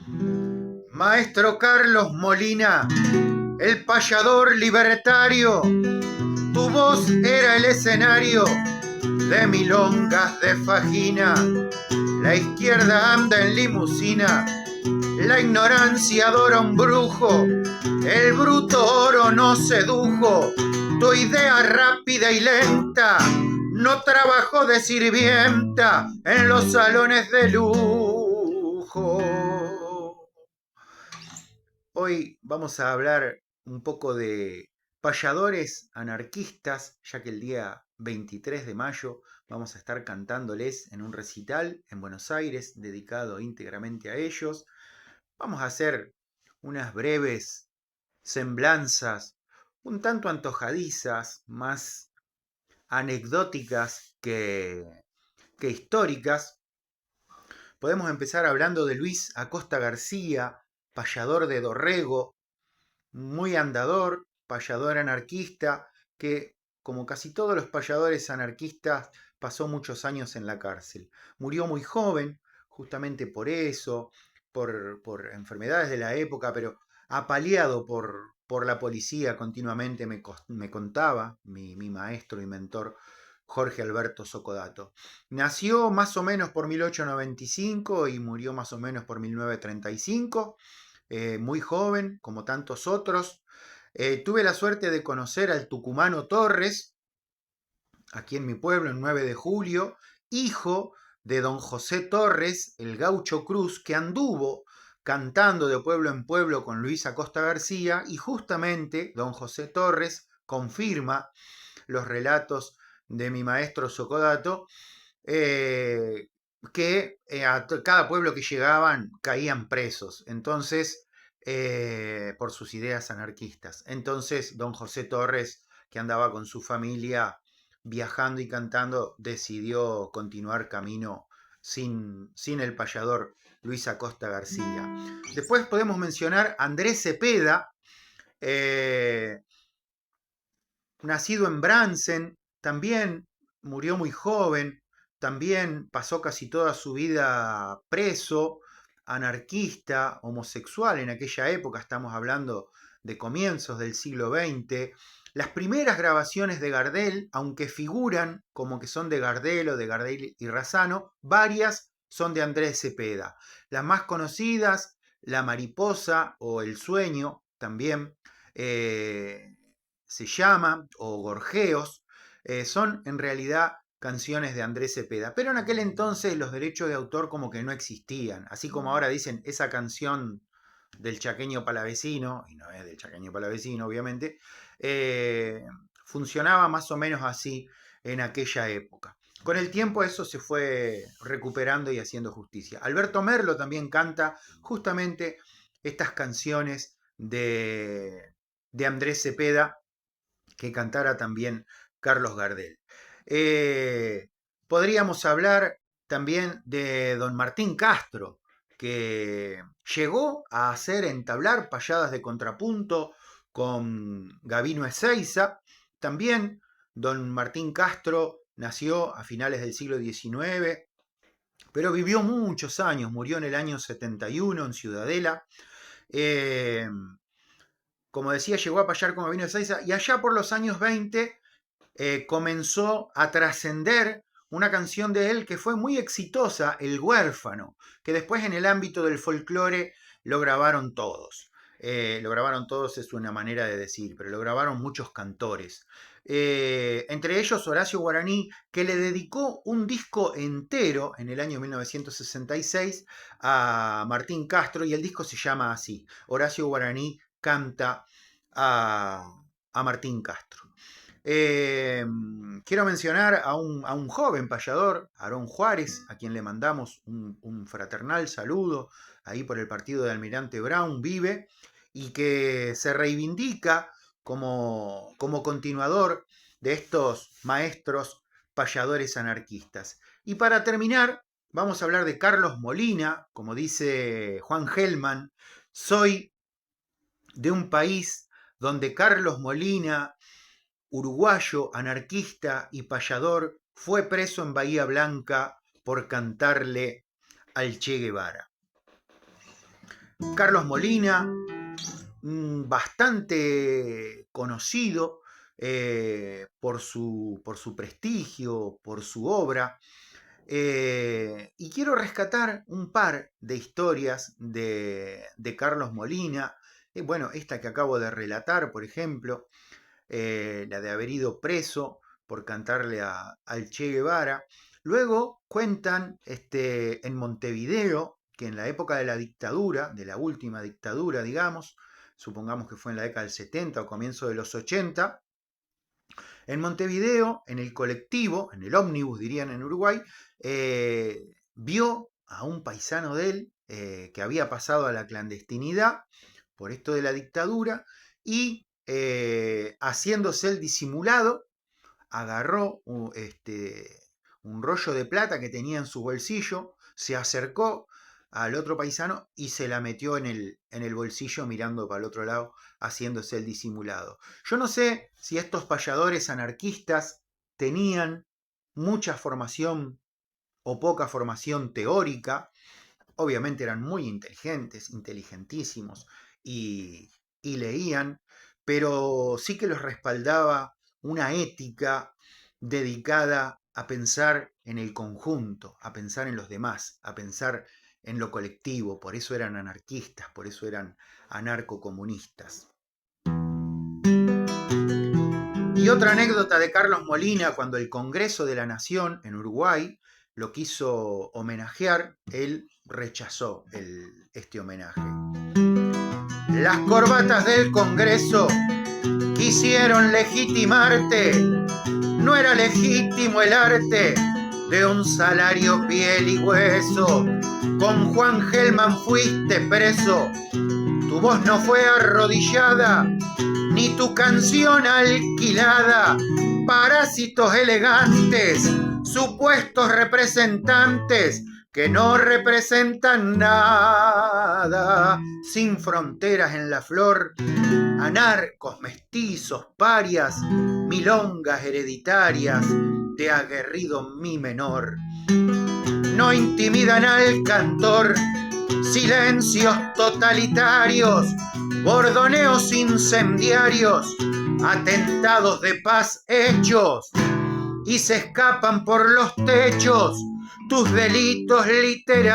Maestro Carlos Molina, el payador libertario, tu voz era el escenario de milongas de fajina. La izquierda anda en limusina, la ignorancia adora un brujo, el bruto oro no sedujo, tu idea rápida y lenta no trabajó de sirvienta en los salones de lujo. Hoy vamos a hablar un poco de payadores anarquistas, ya que el día 23 de mayo vamos a estar cantándoles en un recital en Buenos Aires dedicado íntegramente a ellos. Vamos a hacer unas breves semblanzas un tanto antojadizas, más anecdóticas que históricas. Podemos empezar hablando de Luis Acosta García, payador de Dorrego, muy andador, payador anarquista, que como casi todos los payadores anarquistas pasó muchos años en la cárcel. Murió muy joven, justamente por eso, por enfermedades de la época, pero apaleado por la policía continuamente, me contaba mi maestro y mentor Jorge Alberto Socodato. Nació más o menos por 1895 y murió más o menos por 1935. Muy joven, como tantos otros. Tuve la suerte de conocer al tucumano Torres, aquí en mi pueblo, el 9 de julio, hijo de don José Torres, el gaucho Cruz, que anduvo cantando de pueblo en pueblo con Luis Acosta García, y justamente don José Torres confirma los relatos de mi maestro Socodato, que a cada pueblo que llegaban caían presos. Entonces, por sus ideas anarquistas. Entonces, don José Torres, que andaba con su familia viajando y cantando, decidió continuar camino sin el payador Luis Acosta García. Después podemos mencionar a Andrés Cepeda, eh, nacido en Bransen, también murió muy joven, también pasó casi toda su vida preso, anarquista, homosexual en aquella época, estamos hablando de comienzos del siglo XX. Las primeras grabaciones de Gardel, aunque figuran como que son de Gardel o de Gardel y Razzano, varias son de Andrés Cepeda. Las más conocidas, La Mariposa o El Sueño, también se llama, o Gorjeos, son en realidad canciones de Andrés Cepeda. Pero en aquel entonces los derechos de autor como que no existían. Así como ahora dicen esa canción del chaqueño palavecino, y no es del chaqueño palavecino obviamente, funcionaba más o menos así en aquella época. Con el tiempo eso se fue recuperando y haciendo justicia. Alberto Merlo también canta justamente estas canciones de Andrés Cepeda que cantara también Carlos Gardel. Eh, Podríamos hablar también de don Martín Castro, que llegó a hacer entablar payadas de contrapunto con Gabino Ezeiza. También don Martín Castro nació a finales del siglo XIX, pero vivió muchos años, murió en el año 71 en Ciudadela. Eh, como decía, llegó a payar con Gabino Ezeiza y allá por los años 20 comenzó a trascender una canción de él que fue muy exitosa, El Huérfano, que después en el ámbito del folclore lo grabaron todos. Lo grabaron todos es una manera de decir, pero lo grabaron muchos cantores. Entre ellos Horacio Guaraní, que le dedicó un disco entero en el año 1966 a Martín Castro, y el disco se llama así, Horacio Guaraní canta a Martín Castro. Quiero mencionar a un joven payador, Aarón Juárez, a quien le mandamos un fraternal saludo, ahí por el partido de Almirante Brown vive, y que se reivindica como continuador de estos maestros payadores anarquistas. Y para terminar, vamos a hablar de Carlos Molina, como dice Juan Gelman, soy de un país donde Carlos Molina, uruguayo, anarquista y payador, fue preso en Bahía Blanca por cantarle al Che Guevara. Carlos Molina, bastante conocido por su prestigio, por su obra. Y quiero rescatar un par de historias de Carlos Molina. Bueno, esta que acabo de relatar, por ejemplo, la de haber ido preso por cantarle al Che Guevara. Luego cuentan en Montevideo, que en la época de la dictadura, de la última dictadura, digamos, supongamos que fue en la década del 70 o comienzo de los 80, en Montevideo, en el colectivo, en el ómnibus dirían en Uruguay, vio a un paisano de él que había pasado a la clandestinidad por esto de la dictadura y haciéndose el disimulado, agarró un rollo de plata que tenía en su bolsillo, se acercó al otro paisano y se la metió en el bolsillo mirando para el otro lado, haciéndose el disimulado. Yo no sé si estos payadores anarquistas tenían mucha formación o poca formación teórica. Obviamente eran muy inteligentes, inteligentísimos y leían, pero sí que los respaldaba una ética dedicada a pensar en el conjunto, a pensar en los demás, a pensar en lo colectivo. Por eso eran anarquistas, por eso eran anarcocomunistas. Y otra anécdota de Carlos Molina, cuando el Congreso de la Nación en Uruguay lo quiso homenajear, él rechazó este homenaje. Las corbatas del Congreso quisieron legitimarte, no era legítimo el arte de un salario, piel y hueso. Con Juan Gelman fuiste preso, tu voz no fue arrodillada, ni tu canción alquilada. Parásitos elegantes, supuestos representantes que no representan nada, sin fronteras en la flor, anarcos, mestizos, parias, milongas hereditarias de aguerrido mi menor. No intimidan al cantor, silencios totalitarios, bordoneos incendiarios, atentados de paz hechos, y se escapan por los techos tus delitos literarios.